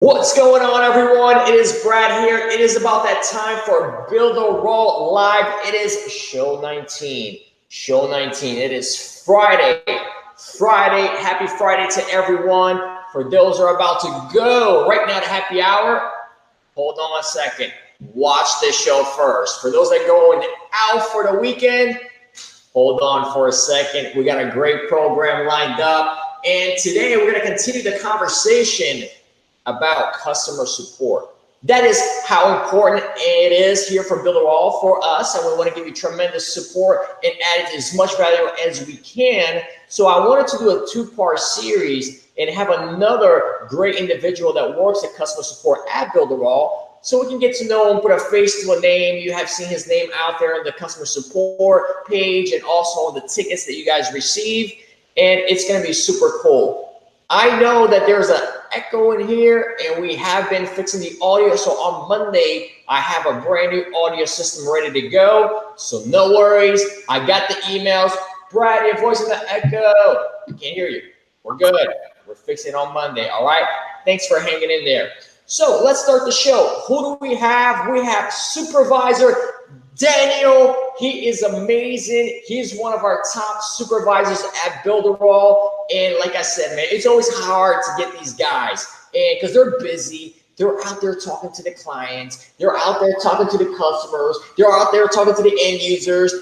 What's going on, everyone? It is Brad here. It is about that time for Builderall Live. It is show 19. Show 19. It is Friday. Happy Friday to everyone. For those who are about to go right now to happy hour, hold on a second. Watch this show first. For those that going out for the weekend, hold on for a second. We got a great program lined up. And today we're going to continue the conversation about customer support. That is how important it is here for Builderall for us, and we want to give you tremendous support and add as much value as we can. So I wanted to do a two-part series and have another great individual that works at customer support at Builderall, so we can get to know him, put a face to a name. You have seen his name out there on the customer support page and also on the tickets that you guys receive, and it's going to be super cool. I know that there's an echo in here, and we have been fixing the audio. So on Monday, I have a brand new audio system ready to go. So no worries. I got the emails. Brad, your voice is the echo. I can't hear you. We're good. We're fixing it on Monday. All right. Thanks for hanging in there. So let's start the show. Who do we have? We have Supervisor Daniel. He is amazing. He's one of our top supervisors at Builderall. And like I said, man, it's always hard to get these guys, and because they're busy. They're out there talking to the clients. They're out there talking to the customers. They're out there talking to the end users.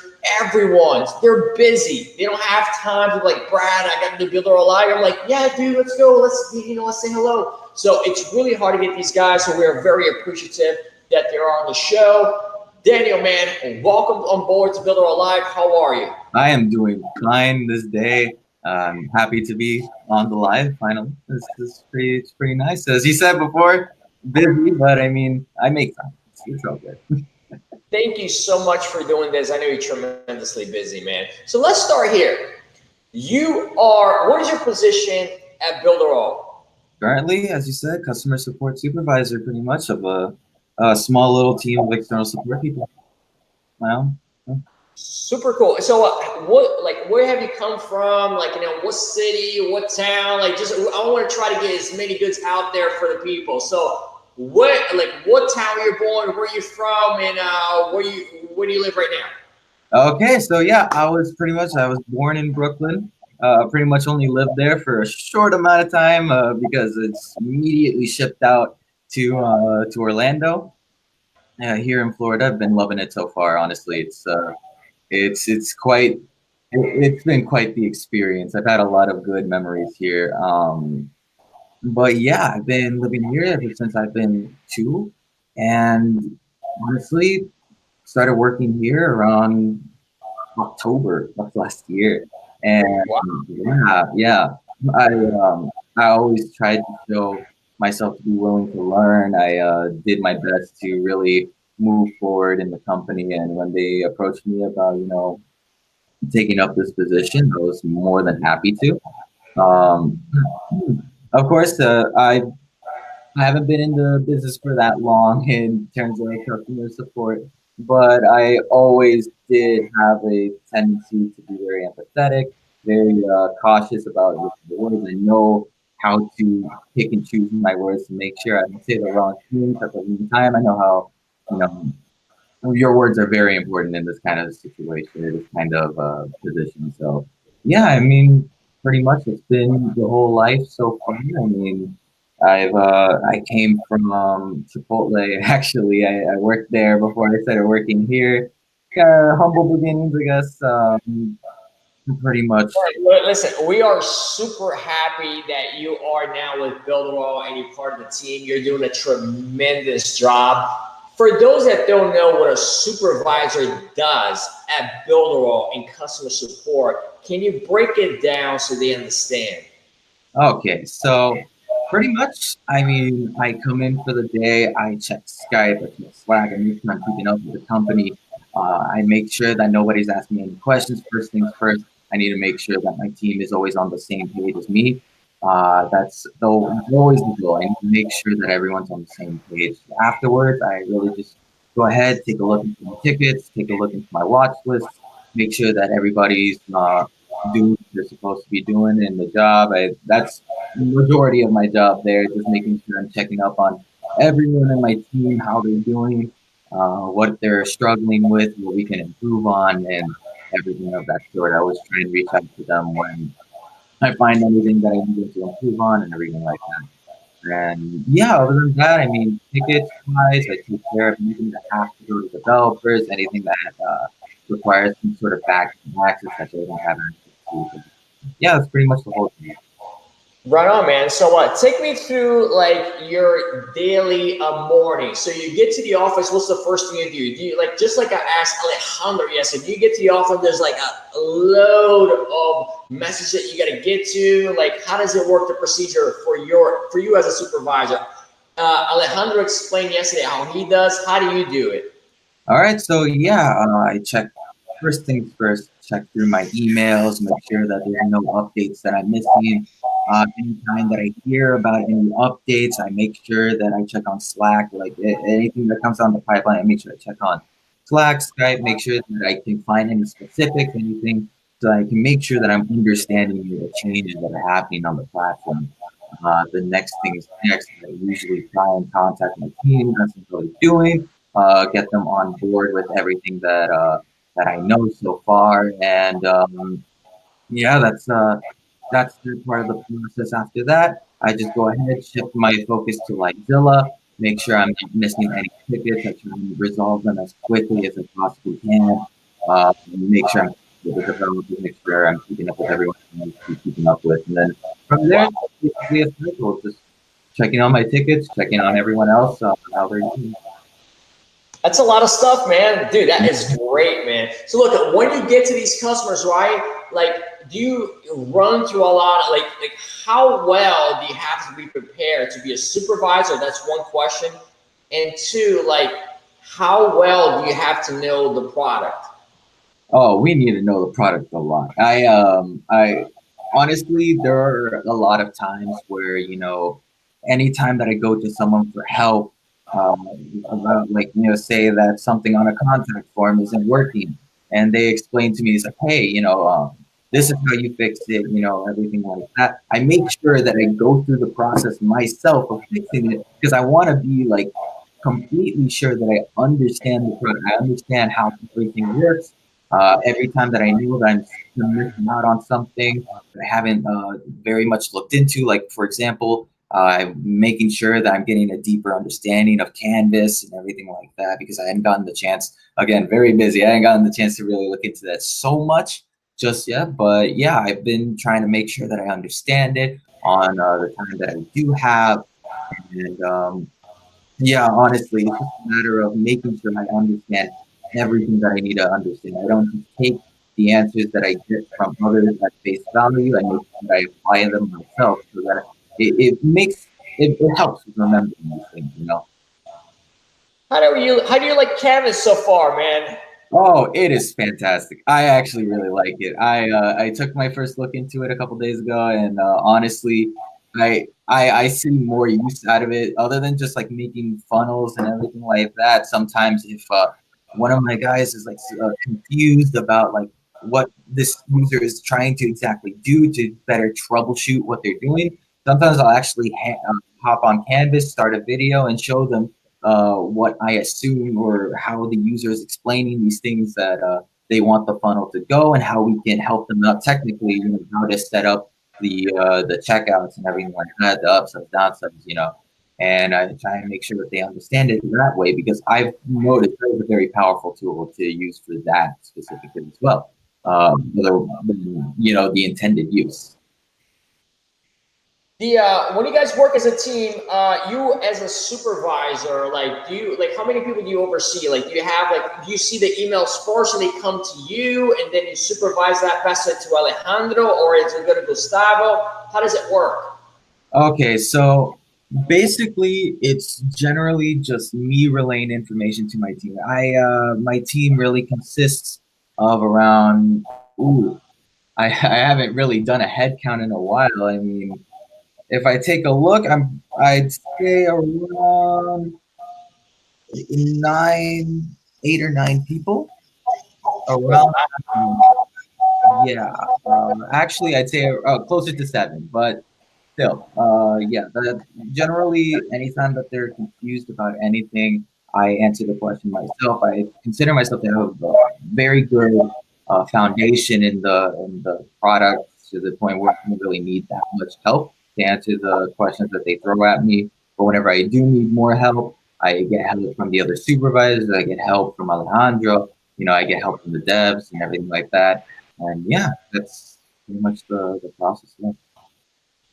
They're busy. They don't have time to be like, Brad, I got to do Builderall Live. I'm like, yeah, dude, let's go. Let's say hello. So it's really hard to get these guys. So we're very appreciative that they're on the show. Daniel, man, welcome on board to Builderall Live. How are you? I am doing fine this day. I'm happy to be on the live finally. This is pretty nice. As you said before, busy, but I mean, I make time. It's all good. Thank you so much for doing this. I know you're tremendously busy, man. So let's start here. What is your position at Builderall? Currently, as you said, customer support supervisor, pretty much of a small little team of external support people. Wow. Super cool. So where have you come from? What city, what town? I want to try to get as many goods out there for the people. So what town you're born, where you from, and where do you live right now? Okay, so yeah, I was born in Brooklyn. Pretty much only lived there for a short amount of time because it's immediately shipped out to Orlando. Here in Florida, I've been loving it so far. Honestly, it's been quite the experience. I've had a lot of good memories here. But yeah, I've been living here ever since I've been 2, and honestly, started working here around October of last year. And yeah, I always tried to show myself to be willing to learn. I did my best to really move forward in the company, and when they approached me about taking up this position, I was more than happy to. Of course, I haven't been in the business for that long in terms of customer support, but I always did have a tendency to be very empathetic, very cautious about the words. I know how to pick and choose my words to make sure I don't say the wrong things at the wrong time. I know how, your words are very important in this kind of situation, in this kind of position. So yeah, I mean, pretty much it's been the whole life so far. I mean, I came from Chipotle. Actually, I worked there before I started working here. Humble beginnings, I guess. Pretty much. Listen, we are super happy that you are now with Builderall and you're part of the team. You're doing a tremendous job. For those that don't know what a supervisor does at Builderall in customer support, can you break it down so they understand? Okay, so pretty much, I mean, I come in for the day, I check Skype, I check Slack, I make sure I'm keeping up with the company. I make sure that nobody's asking me any questions. First things first, I need to make sure that my team is always on the same page as me. That's always the goal. I need to make sure that everyone's on the same page. Afterwards, I really just go ahead, take a look into my tickets, take a look into my watch list, make sure that everybody's doing what they're supposed to be doing in the job. That's majority of my job there, just making sure I'm checking up on everyone in my team, how they're doing, what they're struggling with, what we can improve on, and everything of that sort. I always try and reach out to them when I find anything that I need to improve on and everything like that. And yeah, other than that, I mean, tickets wise, I take care of anything that has to go to developers, anything that requires some sort of back access that they don't have access to. But yeah, that's pretty much the whole thing. Right on, man. So what? Take me through like your daily morning. So you get to the office. What's the first thing you do? Do you like just like I asked Alejandro yesterday? You get to the office. There's like a load of messages that you got to get to. Like, how does it work? The procedure for you as a supervisor. Alejandro explained yesterday how he does. How do you do it? All right, so yeah, I check first things first. Check through my emails, make sure that there's no updates that I'm missing. Anytime that I hear about any updates, I make sure that I check on Slack. Like anything that comes down the pipeline, I make sure I check on Slack, Skype. Make sure that I can find any specifics, anything, so I can make sure that I'm understanding the changes that are happening on the platform. The next thing is next. I usually try and contact my team, that's what they're doing. Get them on board with everything that I know so far, and yeah, that's the part of the process. After that, I just go ahead, shift my focus to like Zilla, make sure I'm not missing any tickets. I try and resolve them as quickly as I possibly can. Make sure I'm with the developers, make sure I'm keeping up with everyone I need to be keeping up with, and then from there, it's basically a cycle, just checking on my tickets, checking on everyone else, how they're doing. That's a lot of stuff, man. Dude, that is great, man. So look, when you get to these customers, right? Like, do you run through a lot? Like how well do you have to be prepared to be a supervisor? That's one question. And two, like, how well do you have to know the product? Oh, we need to know the product a lot. I honestly, there are a lot of times where, anytime that I go to someone for help, about like, say that something on a contact form isn't working, and they explain to me, it's like, hey, this is how you fix it, everything like that. I make sure that I go through the process myself of fixing it because I want to be like completely sure that I understand the product. I understand how everything works. Every time that I know that I'm missing out on something that I haven't very much looked into, like for example, I'm making sure that I'm getting a deeper understanding of Canvas and everything like that because I hadn't gotten the chance. Again, very busy. I hadn't gotten the chance to really look into that so much just yet. But yeah, I've been trying to make sure that I understand it on the time that I do have. And yeah, honestly, it's just a matter of making sure I understand everything that I need to understand. I don't just take the answers that I get from others at face value. I make sure that I apply them myself so that it helps with remembering these things. How do you like Canvas so far, man? Oh, it is fantastic. I actually really like it. I took my first look into it a couple days ago, and honestly, I see more use out of it other than just like making funnels and everything like that. Sometimes if one of my guys is like confused about like what this user is trying to exactly do to better troubleshoot what they're doing, sometimes I'll actually hop on Canvas, start a video, and show them what I assume or how the user is explaining these things that they want the funnel to go and how we can help them out technically, how to set up the checkouts and everything like that, the upsells, downsells, and I try and make sure that they understand it that way because I've noticed that it's a very powerful tool to use for that specifically as well, the intended use. When you guys work as a team, you as a supervisor, like, do you like how many people do you oversee? Like, do you see the emails first and they come to you, and then you supervise that, pass it to Alejandro, or is it going to Gustavo? How does it work? Okay, so basically, it's generally just me relaying information to my team. My team really consists of around. Ooh, I haven't really done a head count in a while. I mean, if I take a look, I'd say around 8 or 9 people. Around, yeah. Actually, I'd say closer to 7, but still, yeah, generally, anytime that they're confused about anything, I answer the question myself. I consider myself to have a very good foundation in the product to the point where I don't really need that much help to answer the questions that they throw at me. But whenever I do need more help, I get help from the other supervisors. I get help from Alejandro. I get help from the devs and everything like that. And yeah, that's pretty much the process. Yeah.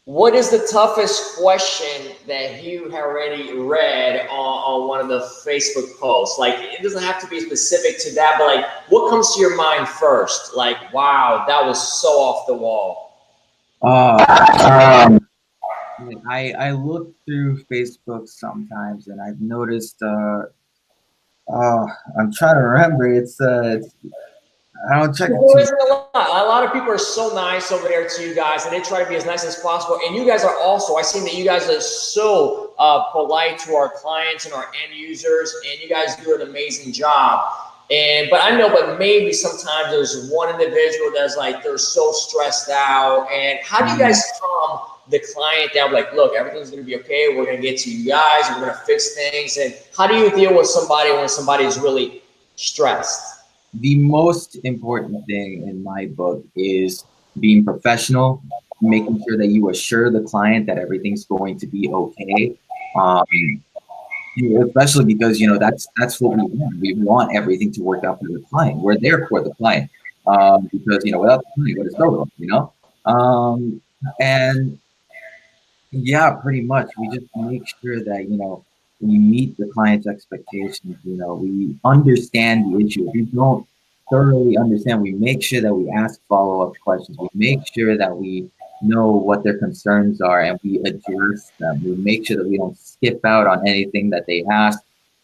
What is the toughest question that you have already read on one of the Facebook posts? Like, it doesn't have to be specific to that, but like, what comes to your mind first? Like, wow, that was so off the wall. I look through Facebook sometimes, and I've noticed. I'm trying to remember. It's I don't check it There too. isn't a lot. A lot of people are so nice over there to you guys, and they try to be as nice as possible. And you guys are also, I've seen that you guys are so polite to our clients and our end users, and you guys do an amazing job. But I know, but maybe sometimes there's one individual that's like, they're so stressed out. And how do you guys calm the client down? Like, look, everything's going to be okay. We're going to get to you guys. We're going to fix things. And how do you deal with somebody when somebody is really stressed? The most important thing in my book is being professional, making sure that you assure the client that everything's going to be okay. Especially because that's what we want. We want everything to work out for the client. We're there for the client because without the client, what is Builderall? And yeah, pretty much. We just make sure that we meet the client's expectations. We understand the issue. If we don't thoroughly understand, we make sure that we ask follow-up questions. We make sure that we know what their concerns are and we address them. We make sure that we don't skip out on anything that they ask.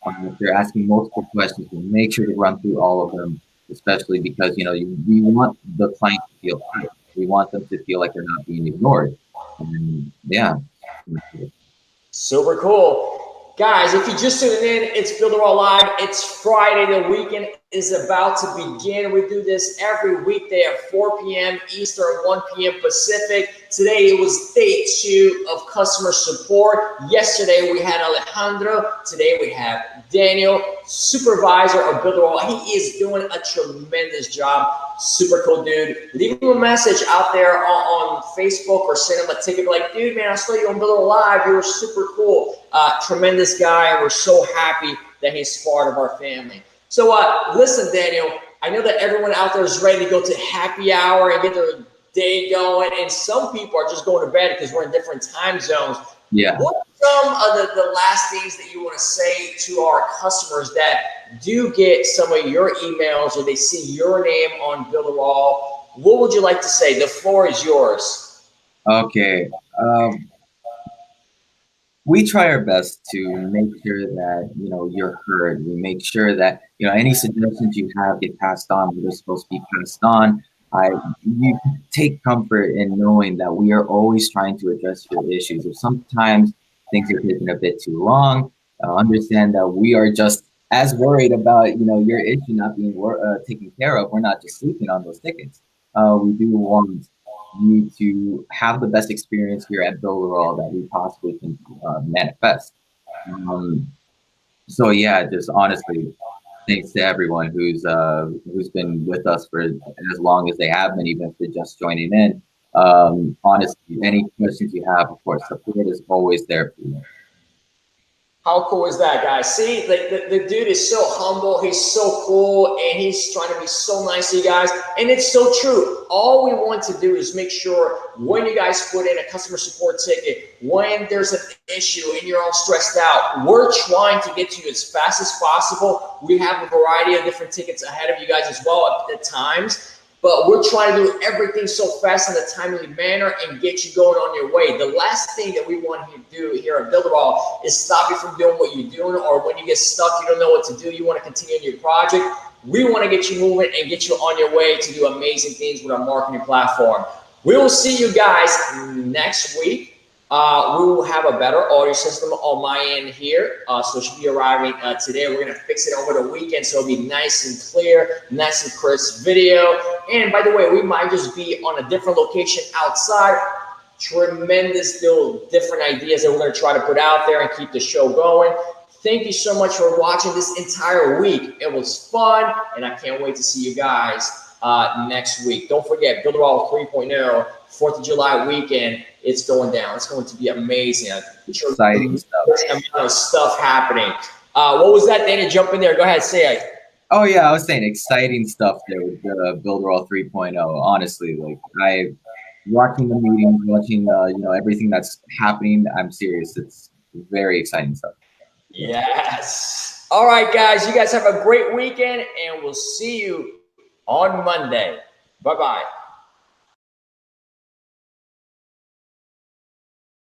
If they're asking multiple questions, we make sure to run through all of them, especially because we want the client to feel safe. We want them to feel like they're not being ignored. And yeah. Super cool. Guys, if you just tuned in, it's Builderall Live. It's Friday. The weekend is about to begin. We do this every weekday at 4 p.m. Eastern, 1 p.m. Pacific. Today it was day 2 of customer support. Yesterday we had Alejandro. Today we have Daniel, supervisor of Builderall. He is doing a tremendous job. Super cool dude. Leave him a message out there on Facebook or send him a ticket like, dude, man, I saw you on Builderall Live. You were super cool. Tremendous guy. And we're so happy that he's part of our family. So listen, Daniel, I know that everyone out there is ready to go to happy hour and get their day going. And some people are just going to bed because we're in different time zones. Yeah. What are some of the last things that you want to say to our customers that do get some of your emails or they see your name on Builderall? What would you like to say? The floor is yours. Okay. We try our best to make sure that you're heard. We make sure that any suggestions you have get passed on. They're supposed to be passed on. You take comfort in knowing that we are always trying to address your issues. If sometimes things are taking a bit too long, understand that we are just as worried about your issue not being taken care of. We're not just sleeping on those tickets. We do want you to have the best experience here at Builderall that we possibly can manifest. So yeah, just honestly, thanks to everyone who's been with us for as long as they have been, even if they're just joining in. Honestly, any questions you have, of course, support is always there for you. How cool is that, guys? See, the dude is so humble. He's so cool, and he's trying to be so nice to you guys. And it's so true. All we want to do is make sure when you guys put in a customer support ticket, when there's an issue and you're all stressed out, we're trying to get to you as fast as possible. We have a variety of different tickets ahead of you guys as well at times. But we're trying to do everything so fast in a timely manner and get you going on your way. The last thing that we want you to do here at Builderall is stop you from doing what you're doing, or when you get stuck, you don't know what to do, you want to continue in your project. We want to get you moving and get you on your way to do amazing things with our marketing platform. We will see you guys next week. We will have a better audio system on my end here. So it should be arriving today. We're going to fix it over the weekend so it'll be nice and clear, nice and crisp video. And by the way, we might just be on a different location outside tremendous little different ideas that we're going to try to put out there and keep the show going. Thank you so much for watching this entire week. It was fun, and I can't wait to see you guys next week. Don't forget, Builderall 3.0, 4th of July weekend. It's going down. It's going to be amazing. Exciting stuff happening. What was that, Danny? Jump in there. Go ahead, say it. Oh yeah, I was saying exciting stuff there with Builderall 3.0. Honestly, like watching the meetings, watching everything that's happening. I'm serious. It's very exciting stuff. Yes. All right, guys. You guys have a great weekend, and we'll see you on Monday. Bye-bye.